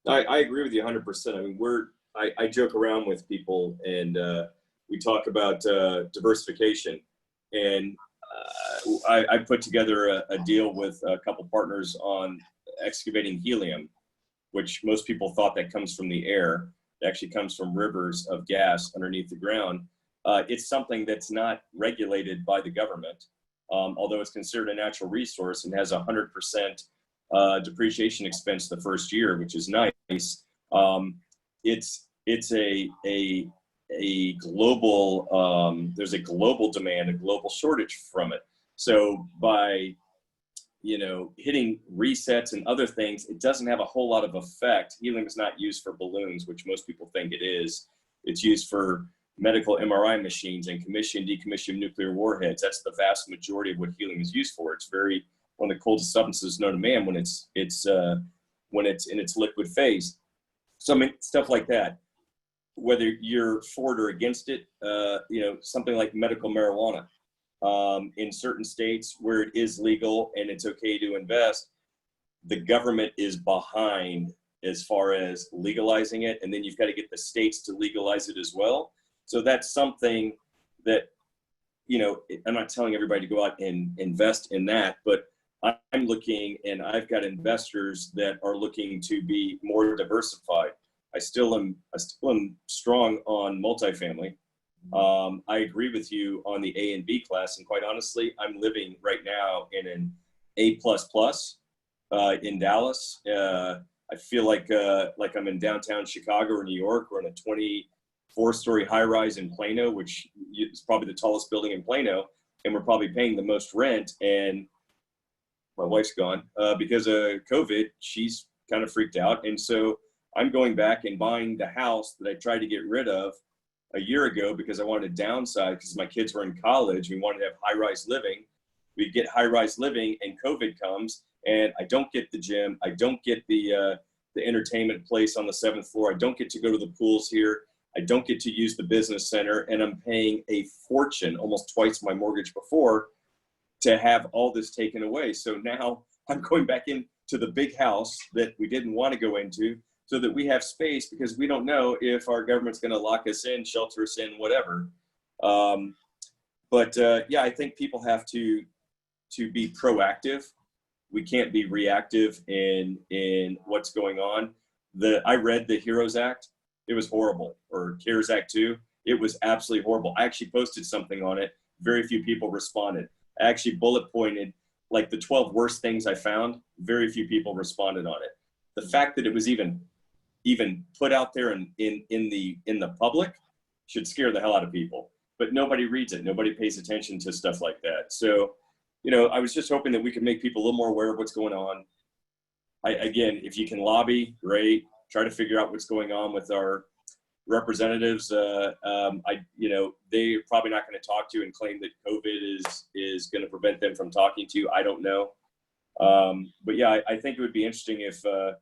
I agree with you 100%. I mean, I joke around with people and we talk about diversification, and I put together a deal with a couple partners on excavating helium, which most people thought that comes from the air. It actually comes from rivers of gas underneath the ground. It's something that's not regulated by the government, although it's considered a natural resource and has 100% depreciation expense the first year, which is nice. It's a global, there's a global demand, a global shortage from it. So by hitting resets and other things, it doesn't have a whole lot of effect. Helium is not used for balloons, which most people think it is. It's used for medical MRI machines and decommissioned nuclear warheads. That's the vast majority of what helium is used for. It's one of the coldest substances known to man when it's in its liquid phase. So I mean, stuff like that. Whether you're for it or against it, something like medical marijuana. In certain states where it is legal and it's okay to invest, the government is behind as far as legalizing it, and then you've got to get the states to legalize it as well. So that's something that, I'm not telling everybody to go out and invest in that, but I'm looking, and I've got investors that are looking to be more diversified. I still am strong on multifamily. I agree with you on the A and B class, and quite honestly, I'm living right now in an A++ in Dallas. I feel like I'm in downtown Chicago or New York, or in a 24-story high-rise in Plano, which is probably the tallest building in Plano, and we're probably paying the most rent. And my wife's gone because of COVID. She's kind of freaked out, and so I'm going back and buying the house that I tried to get rid of a year ago because I wanted to downsize because my kids were in college. We wanted to have high-rise living. We get high-rise living, and COVID comes, and I don't get the gym. I don't get the entertainment place on the 7th floor. I don't get to go to the pools here. I don't get to use the business center, and I'm paying a fortune, almost twice my mortgage before, to have all this taken away. So now I'm going back into the big house that we didn't want to go into so that we have space, because we don't know if our government's going to lock us in, shelter us in, whatever. Yeah, I think people have to be proactive. We can't be reactive in what's going on. I read the HEROES Act. It was horrible, or CARES Act 2. It was absolutely horrible. I actually posted something on it. Very few people responded. I actually bullet pointed like the 12 worst things I found. Very few people responded on it. The fact that it was even put out there in the public should scare the hell out of people. But nobody reads it. Nobody pays attention to stuff like that. So, I was just hoping that we could make people a little more aware of what's going on. Again, if you can lobby, great. Try to figure out what's going on with our representatives. They're probably not going to talk to you and claim that COVID is going to prevent them from talking to you. I don't know. But yeah, I think it would be interesting if a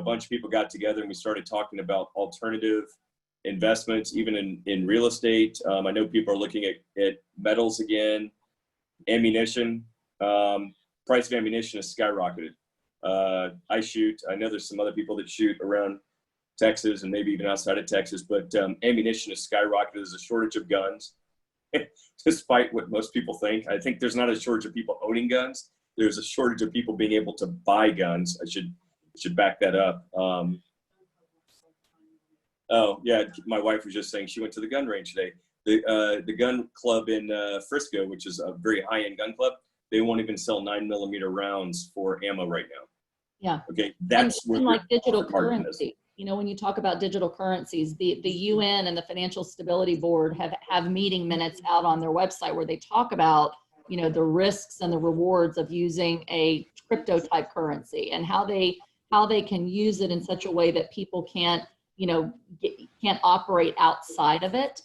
bunch of people got together and we started talking about alternative investments, even in real estate. I know people are looking at metals again, ammunition. Price of ammunition has skyrocketed. I know there's some other people that shoot around Texas and maybe even outside of Texas, but ammunition has skyrocketed. There's a shortage of guns, despite what most people think. I think there's not a shortage of people owning guns. There's a shortage of people being able to buy guns. I should back that up. Oh yeah, my wife was just saying she went to the gun range today. The gun club in Frisco, which is a very high-end gun club, they won't even sell 9mm rounds for ammo right now. Yeah. Okay, that's and like digital currency. currency. When you talk about digital currencies, the UN and the Financial Stability Board have meeting minutes out on their website where they talk about the risks and the rewards of using a crypto type currency, and how they can use it in such a way that people can't operate outside of it,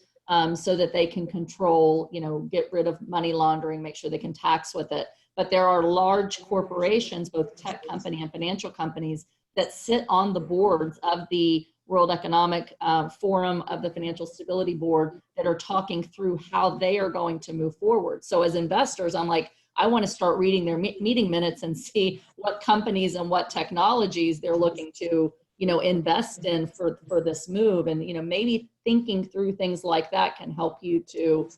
so that they can control, get rid of money laundering, make sure they can tax with it. But there are large corporations, both tech company and financial companies, that sit on the boards of the World Economic Forum, of the Financial Stability Board, that are talking through how they are going to move forward. So as investors, I'm like, I want to start reading their meeting minutes and see what companies and what technologies they're looking to invest in for this move. And maybe thinking through things like that can help you to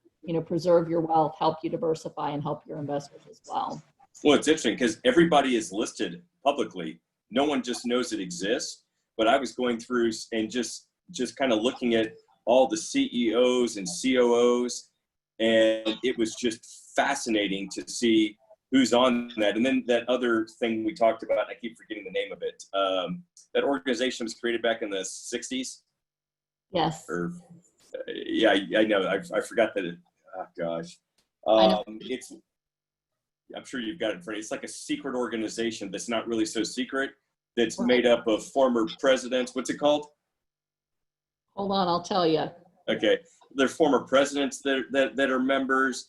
preserve your wealth, help you diversify, and help your investors as well. Well, it's interesting because everybody is listed publicly. No one just knows it exists. But I was going through and just kind of looking at all the CEOs and COOs, and it was just fascinating to see who's on that. And then that other thing we talked about, I keep forgetting the name of it. That organization was created back in the 60s. Yes. Yeah, I know. I forgot that. Oh gosh. I'm sure you've got it in front of you. It's like a secret organization that's not really so secret. That's made up of former presidents. What's it called? Hold on, I'll tell you. Okay, they're former presidents that are members,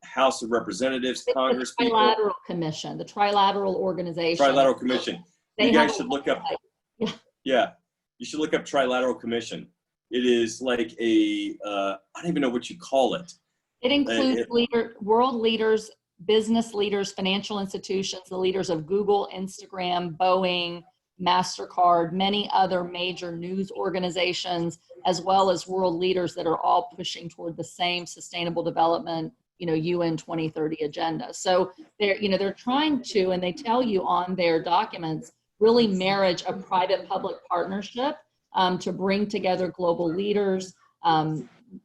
House of Representatives, Congress people. The Trilateral Commission, the Trilateral Organization. Trilateral Commission. You guys should look up. Yeah, you should look up Trilateral Commission. It is like I don't even know what you call it. It includes world leaders, business leaders, financial institutions, the leaders of Google, Instagram, Boeing, MasterCard, many other major news organizations, as well as world leaders that are all pushing toward the same sustainable development, UN 2030 agenda. So they're trying to, and they tell you on their documents, really marriage a private-public partnership to bring together global leaders,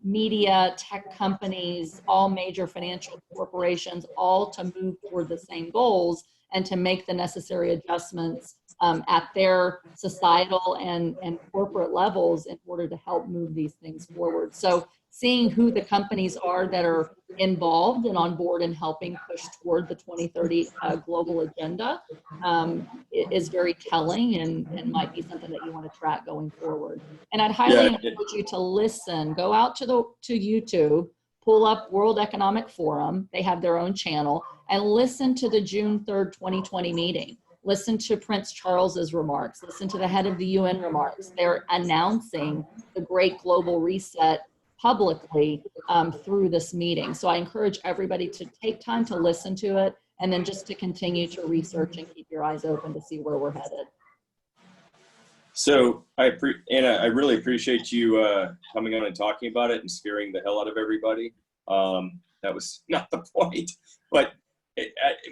media, tech companies, all major financial corporations, all to move toward the same goals and to make the necessary adjustments at their societal and corporate levels in order to help move these things forward. So seeing who the companies are that are involved and on board and helping push toward the 2030 global agenda is very telling and might be something that you want to track going forward. And I'd highly encourage you to listen, go out to YouTube, pull up World Economic Forum, they have their own channel, and listen to the June 3rd, 2020 meeting. Listen to Prince Charles's remarks, listen to the head of the UN remarks. They're announcing the great global reset publicly through this meeting. So I encourage everybody to take time to listen to it and then just to continue to research and keep your eyes open to see where we're headed. So Anna, I really appreciate you coming on and talking about it and scaring the hell out of everybody. That was not the point, but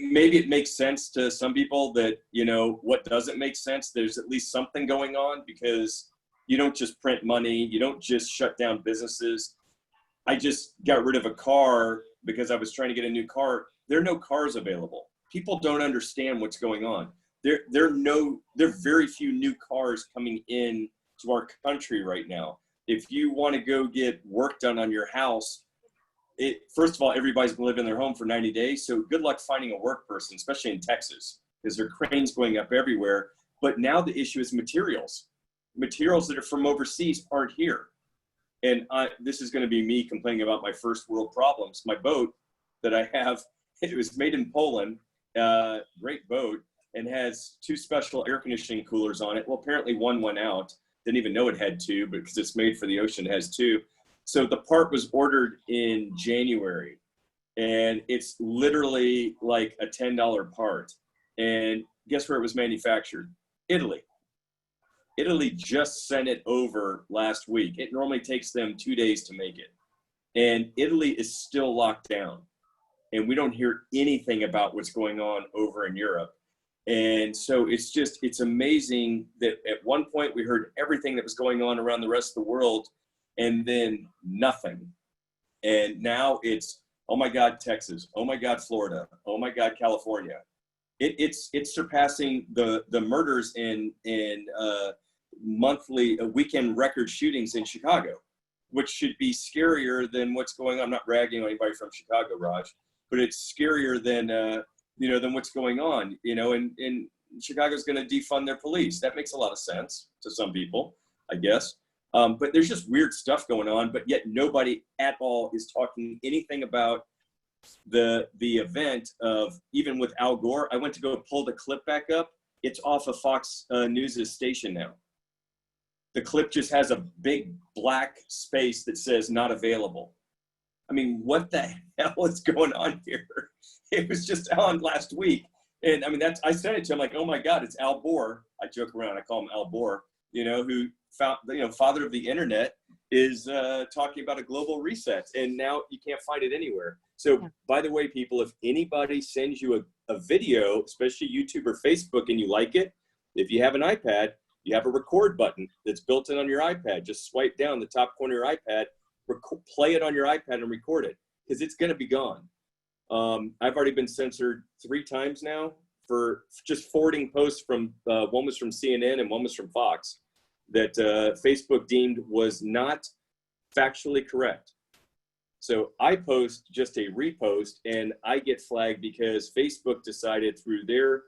maybe it makes sense to some people that, you know, what doesn't make sense, there's at least something going on, because you don't just print money, you don't just shut down businesses. I just got rid of a car because I was trying to get a new car. There are no cars available. People don't understand what's going on. There are very few new cars coming in to our country right now. If you want to go get work done on your house, first of all, everybody's been living in their home for 90 days. So good luck finding a work person, especially in Texas, because there are cranes going up everywhere. But now the issue is materials. Materials that are from overseas aren't here. And this is going to be me complaining about my first world problems. My boat that I have, it was made in Poland, great boat, and has 2 special air conditioning coolers on it. Well, apparently one went out. Didn't even know it had 2, but because it's made for the ocean, it has 2. So the part was ordered in January, and it's literally like a $10 part. And guess where it was manufactured? Italy. Italy just sent it over last week. It normally takes them 2 days to make it. And Italy is still locked down. And we don't hear anything about what's going on over in Europe. And so it's amazing that at one point we heard everything that was going on around the rest of the world, and then nothing. And now it's, oh my God, Texas. Oh my God, Florida. Oh my God, California. It's surpassing the murders in monthly weekend record shootings in Chicago, which should be scarier than what's going on. I'm not ragging on anybody from Chicago, Raj, but it's scarier than than what's going on. And Chicago's going to defund their police. That makes a lot of sense to some people, I guess. But there's just weird stuff going on, but yet nobody at all is talking anything about the event of, even with Al Gore. I went to go pull the clip back up. It's off of Fox News' station now. The clip just has a big black space that says not available. I mean, what the hell is going on here? It was just on last week. And I mean, I sent it to him like, oh my God, it's Al Gore. I joke around, I call him Al Gore, who found, father of the internet, is talking about a global reset. And now you can't find it anywhere. So by the way, people, if anybody sends you a video, especially YouTube or Facebook, and you like it, if you have an iPad, you have a record button that's built in on your iPad. Just swipe down the top corner of your iPad, play it on your iPad and record it, because it's going to be gone. I've already been censored 3 times now for just forwarding posts from, one was from CNN and one was from Fox, that Facebook deemed was not factually correct. So I post just a repost and I get flagged because Facebook decided through their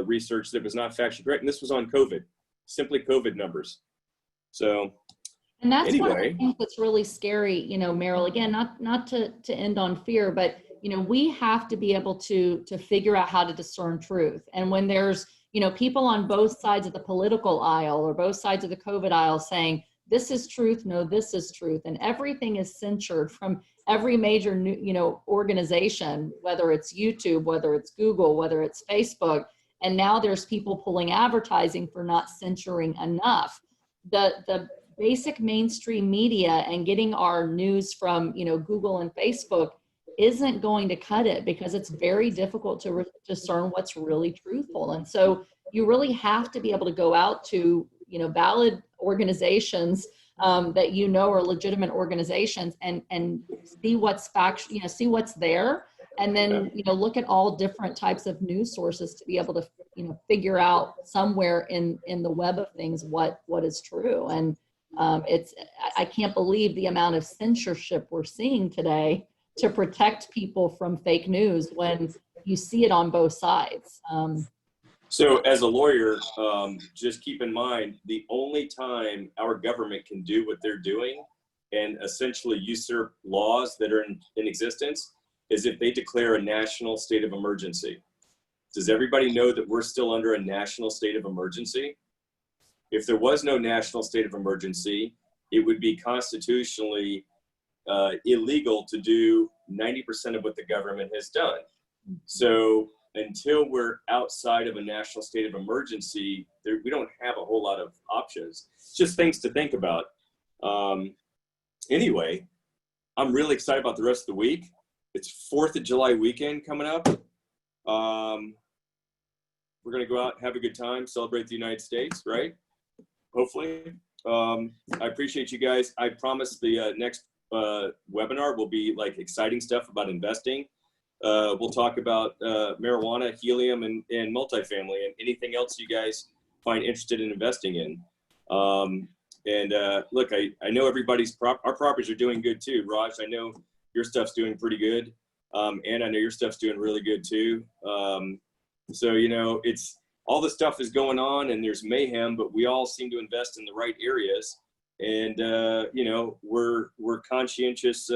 research that it was not factually correct. And this was on COVID, simply COVID numbers. So and that's anyway, one of the things that's really scary, Merrill, again, not to end on fear, but we have to be able to figure out how to discern truth. And when there's, people on both sides of the political aisle or both sides of the COVID aisle saying, this is truth, no, this is truth, and everything is censored from every major, organization, whether it's YouTube, whether it's Google, whether it's Facebook, and now there's people pulling advertising for not censoring enough. The basic mainstream media and getting our news from, Google and Facebook isn't going to cut it, because it's very difficult to discern what's really truthful. And so you really have to be able to go out to, valid organizations that are legitimate organizations, and see what's factual, see what's there, and then look at all different types of news sources to be able to figure out somewhere in the web of things what is true. And I can't believe the amount of censorship we're seeing today to protect people from fake news when you see it on both sides. So as a lawyer, just keep in mind, the only time our government can do what they're doing and essentially usurp laws that are in existence is if they declare a national state of emergency. Does everybody know that we're still under a national state of emergency? If there was no national state of emergency, it would be constitutionally illegal to do 90% of what the government has done. So until we're outside of a national state of emergency, we don't have a whole lot of options. It's just things to think about. Anyway, I'm really excited about the rest of the week. It's 4th of July weekend coming up. We're going to go out and have a good time, celebrate the United States, right? Hopefully. I appreciate you guys. I promise the next webinar will be like exciting stuff about investing. We'll talk about marijuana, helium, and multifamily, and anything else you guys find interested in investing in. Look, I know everybody's our properties are doing good too. Raj, I know your stuff's doing pretty good. And I know your stuff's doing really good too. So, you know, it's all the stuff is going on and there's mayhem, but we all seem to invest in the right areas. And, you know, we're conscientious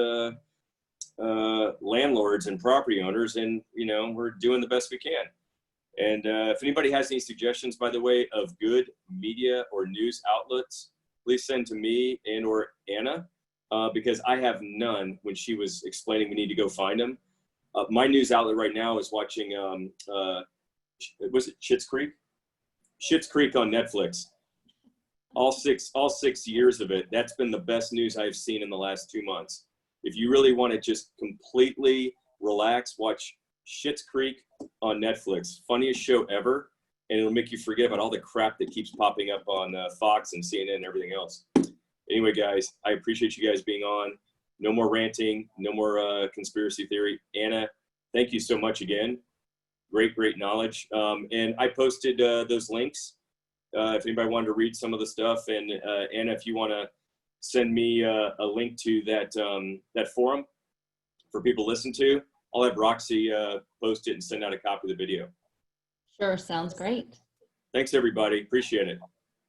landlords and property owners, and, you know, we're doing the best we can. And if anybody has any suggestions, by the way, of good media or news outlets, please send to me and or Anna, because I have none when she was explaining we need to go find them. My news outlet right now is watching, was it Schitt's Creek? Schitt's Creek on Netflix. All six years of it. That's been the best news I've seen in the last 2 months. If you really want to just completely relax, watch Schitt's Creek on Netflix. Funniest show ever. And it'll make you forget about all the crap that keeps popping up on Fox and CNN and everything else. Anyway, guys, I appreciate you guys being on. No more ranting, no more conspiracy theory. Anna, thank you so much again. Great knowledge. And I posted those links if anybody wanted to read some of the stuff. And Anna, if you want to send me a link to that forum for people to listen to, I'll have Roxy post it and send out a copy of the video. Sure, sounds great. Thanks, everybody. Appreciate it.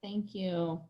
Thank you.